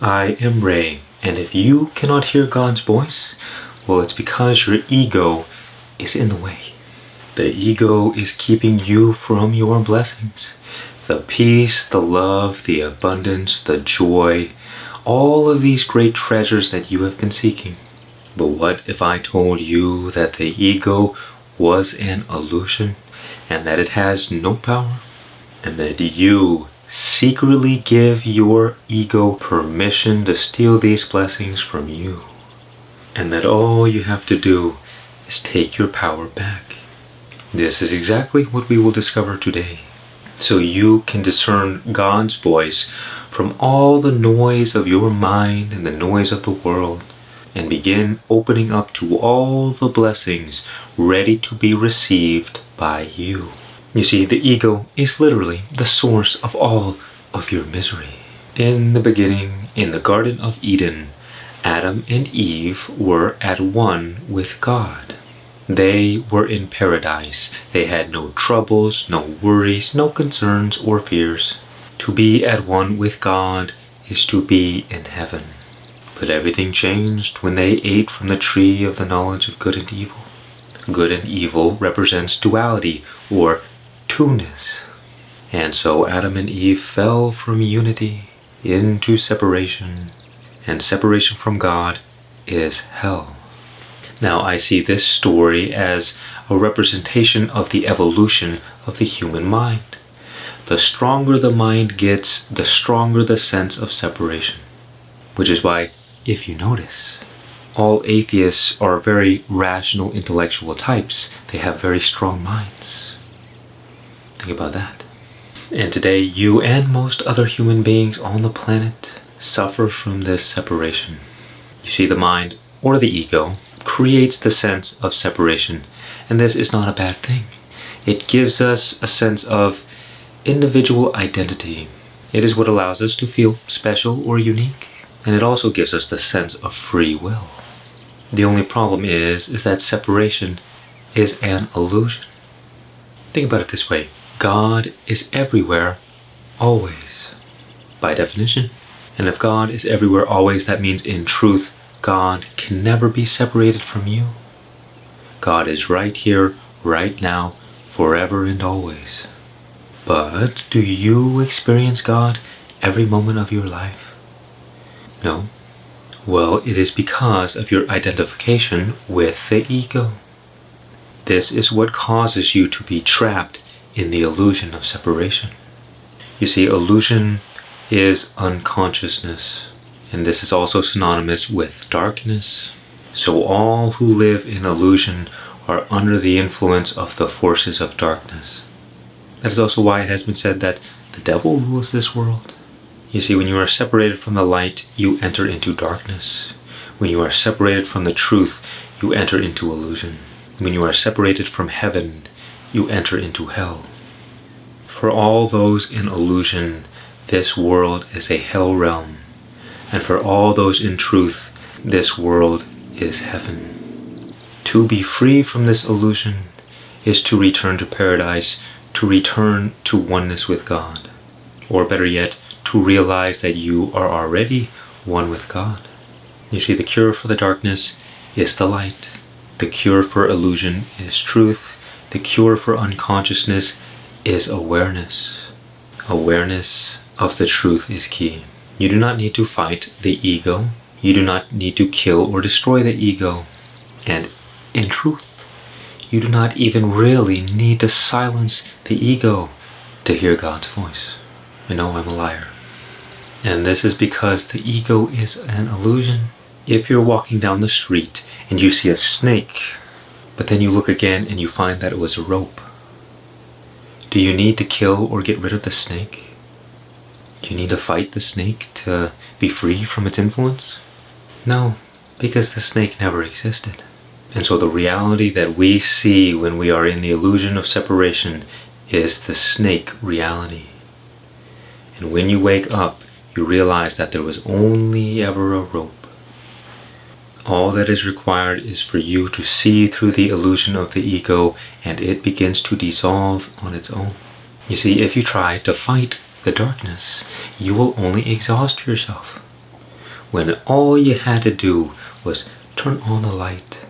I am Ray, and if you cannot hear God's voice, well, it's because your ego is in the way. The ego is keeping you from your blessings. The peace, the love, the abundance, the joy, all of these great treasures that you have been seeking. But what if I told you that the ego was an illusion and that it has no power? And that you secretly give your ego permission to steal these blessings from you? And that all you have to do is take your power back. This is exactly what we will discover today. So you can discern God's voice from all the noise of your mind and the noise of the world, and begin opening up to all the blessings ready to be received by you. You see, the ego is literally the source of all of your misery. In the beginning, in the Garden of Eden, Adam and Eve were at one with God. They were in paradise. They had no troubles, no worries, no concerns or fears. To be at one with God is to be in heaven. But everything changed when they ate from the tree of the knowledge of good and evil. Good and evil represents duality or two-ness. And so Adam and Eve fell from unity into separation, and separation from God is hell. Now I see this story as a representation of the evolution of the human mind. The stronger the mind gets, the stronger the sense of separation. Which is why, if you notice, all atheists are very rational intellectual types. They have very strong minds. Think about that. And today, you and most other human beings on the planet suffer from this separation. You see, the mind, or the ego, creates the sense of separation, and this is not a bad thing. It gives us a sense of individual identity. It is what allows us to feel special or unique, and it also gives us the sense of free will. The only problem is that separation is an illusion. Think about it this way. God is everywhere, always, by definition. And if God is everywhere, always, that means in truth, God can never be separated from you. God is right here, right now, forever and always. But do you experience God every moment of your life? No? Well, it is because of your identification with the ego. This is what causes you to be trapped in the illusion of separation. You see, illusion is unconsciousness. And this is also synonymous with darkness. So all who live in illusion are under the influence of the forces of darkness. That is also why it has been said that the devil rules this world. You see, when you are separated from the light, you enter into darkness. When you are separated from the truth, you enter into illusion. When you are separated from heaven, you enter into hell. For all those in illusion, this world is a hell realm. And for all those in truth, this world is heaven. To be free from this illusion is to return to paradise, to return to oneness with God. Or better yet, to realize that you are already one with God. You see, the cure for the darkness is the light. The cure for illusion is truth. The cure for unconsciousness is awareness. Awareness of the truth is key. You do not need to fight the ego. You do not need to kill or destroy the ego. And in truth, you do not even really need to silence the ego to hear God's voice. I know I'm a liar. And this is because the ego is an illusion. If you're walking down the street and you see a snake, but then you look again and you find that it was a rope, do you need to kill or get rid of the snake? Do you need to fight the snake to be free from its influence? No, because the snake never existed. And so the reality that we see when we are in the illusion of separation is the snake reality. And when you wake up, you realize that there was only ever a rope. All that is required is for you to see through the illusion of the ego, and it begins to dissolve on its own. You see, if you try to fight the darkness, you will only exhaust yourself. when all you had to do was turn on the light,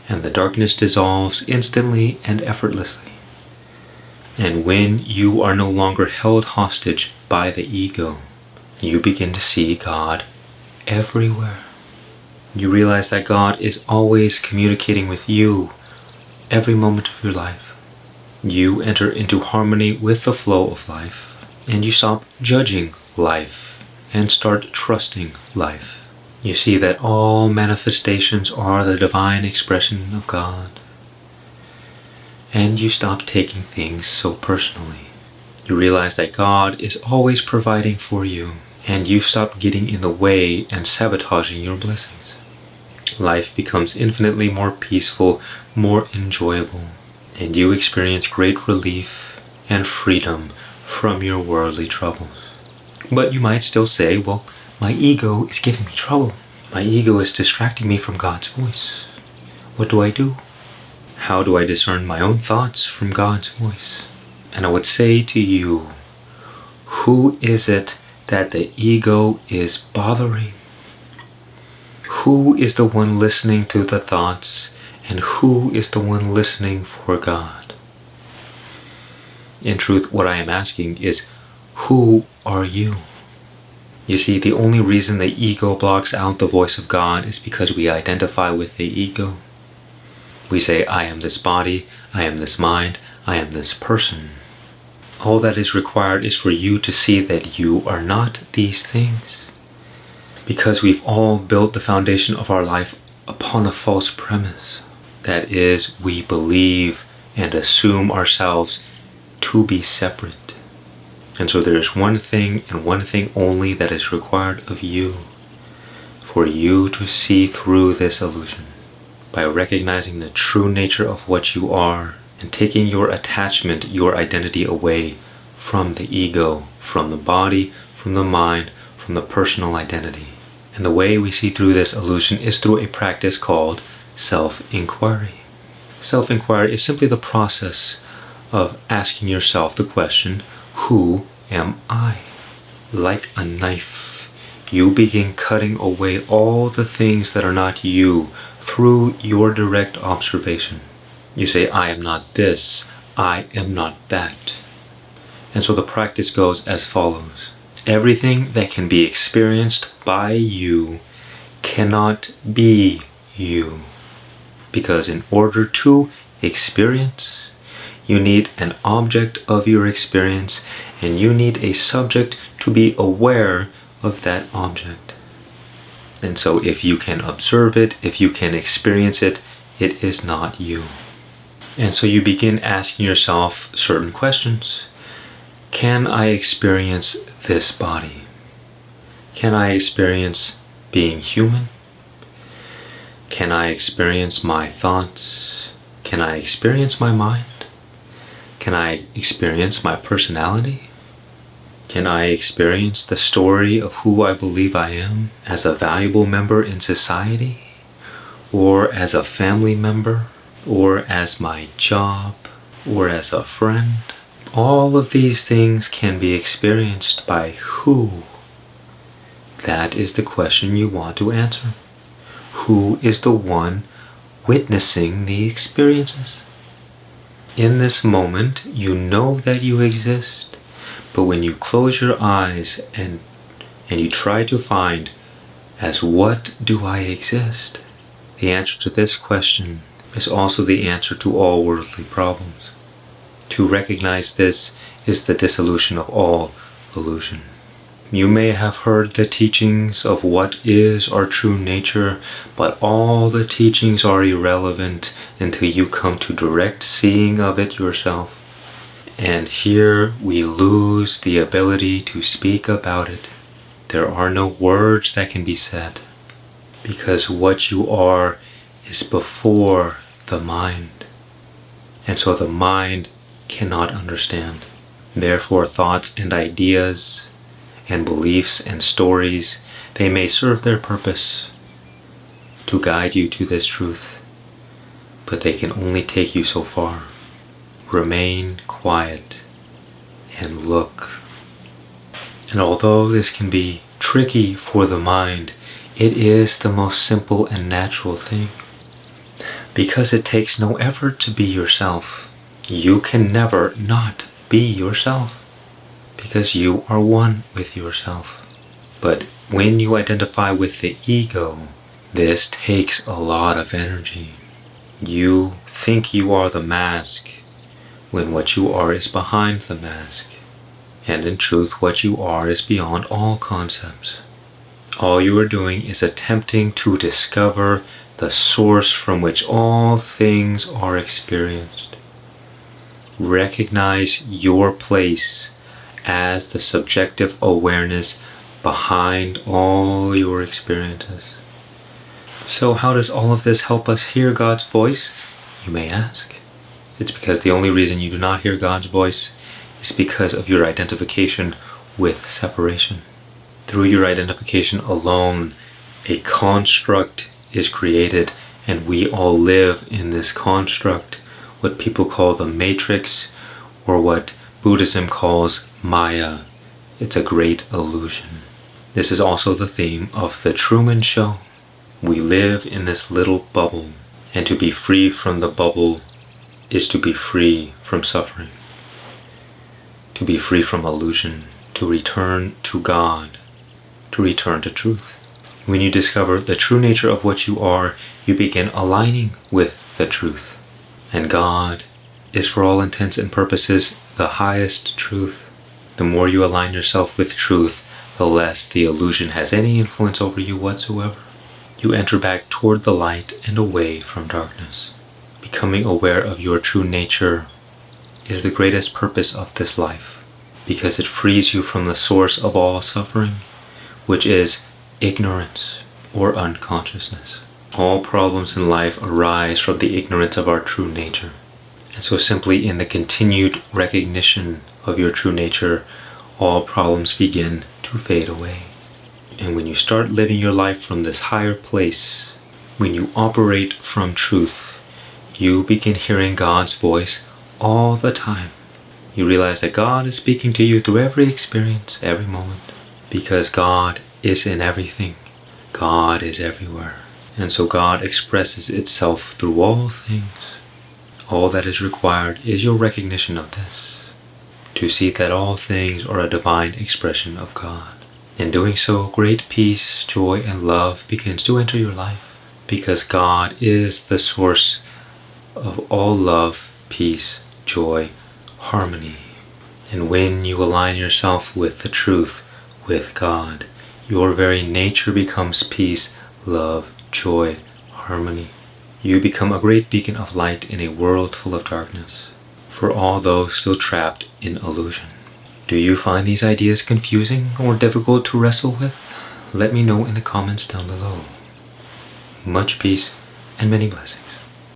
and the darkness dissolves instantly and effortlessly. And when you are no longer held hostage by the ego, you begin to see God everywhere. You realize that God is always communicating with you every moment of your life. You enter into harmony with the flow of life, and you stop judging life and start trusting life. You see that all manifestations are the divine expression of God, and you stop taking things so personally. You realize that God is always providing for you, and you stop getting in the way and sabotaging your blessings. Life becomes infinitely more peaceful, more enjoyable, and you experience great relief and freedom from your worldly troubles. But you might still say, well, my ego is giving me trouble. My ego is distracting me from God's voice. What do I do? How do I discern my own thoughts from God's voice? And I would say to you, who is it that the ego is bothering? Who is the one listening to the thoughts, and who is the one listening for God? In truth, what I am asking is, who are you? You see, the only reason the ego blocks out the voice of God is because we identify with the ego. We say, I am this body, I am this mind, I am this person. All that is required is for you to see that you are not these things. Because we've all built the foundation of our life upon a false premise. That is, we believe and assume ourselves to be separate. And so there is one thing and one thing only that is required of you, for you to see through this illusion by recognizing the true nature of what you are and taking your attachment, your identity away from the ego, from the body, from the mind, from the personal identity. And the way we see through this illusion is through a practice called self-inquiry. Self-inquiry is simply the process of asking yourself the question, who am I? Like a knife, you begin cutting away all the things that are not you through your direct observation. You say, I am not this, I am not that. And so the practice goes as follows. Everything that can be experienced by you cannot be you. Because in order to experience, you need an object of your experience, and you need a subject to be aware of that object. And so if you can observe it, if you can experience it, it is not you. And so you begin asking yourself certain questions. Can I experience this body? Can I experience being human? Can I experience my thoughts? Can I experience my mind? Can I experience my personality? Can I experience the story of who I believe I am as a valuable member in society? Or as a family member? Or as my job? Or as a friend? All of these things can be experienced by who? That is the question you want to answer. Who is the one witnessing the experiences? In this moment, you know that you exist, but when you close your eyes and you try to find, as what do I exist? The answer to this question is also the answer to all worldly problems. To recognize this is the dissolution of all illusion. You may have heard the teachings of what is our true nature, but all the teachings are irrelevant until you come to direct seeing of it yourself. And here we lose the ability to speak about it. There are no words that can be said, because what you are is before the mind. And so the mind cannot understand. Therefore, thoughts and ideas and beliefs and stories, they may serve their purpose to guide you to this truth, but they can only take you so far. Remain quiet and look. And although this can be tricky for the mind it is the most simple and natural thing. Because it takes no effort to be yourself. You can never not be yourself. Because you are one with yourself. But when you identify with the ego, this takes a lot of energy. You think you are the mask, when what you are is behind the mask. And in truth, what you are is beyond all concepts. All you are doing is attempting to discover the source from which all things are experienced. Recognize your place as the subjective awareness behind all your experiences. So how does all of this help us hear God's voice, you may ask? It's because the only reason you do not hear God's voice is because of your identification with separation. Through your identification alone, a construct is created, and we all live in this construct, what people call the matrix, or what Buddhism calls Maya. It's a great illusion. This is also the theme of the Truman Show. We live in this little bubble, and to be free from the bubble is to be free from suffering, to be free from illusion, to return to God, to return to truth. When you discover the true nature of what you are, you begin aligning with the truth. And God is, for all intents and purposes, the highest truth. The more you align yourself with truth, the less the illusion has any influence over you whatsoever. You enter back toward the light and away from darkness. Becoming aware of your true nature is the greatest purpose of this life, because it frees you from the source of all suffering, which is ignorance or unconsciousness. All problems in life arise from the ignorance of our true nature. And so simply in the continued recognition of your true nature, all problems begin to fade away. And when you start living your life from this higher place, when you operate from truth, you begin hearing God's voice all the time. You realize that God is speaking to you through every experience, every moment, because God is in everything. God is everywhere. And so God expresses itself through all things. All that is required is your recognition of this, to see that all things are a divine expression of God. In doing so, great peace, joy, and love begins to enter your life, because God is the source of all love, peace, joy, harmony. And when you align yourself with the truth, with God, your very nature becomes peace, love, joy, harmony. You become a great beacon of light in a world full of darkness, for all those still trapped in illusion. Do you find these ideas confusing or difficult to wrestle with? Let me know in the comments down below. Much peace and many blessings.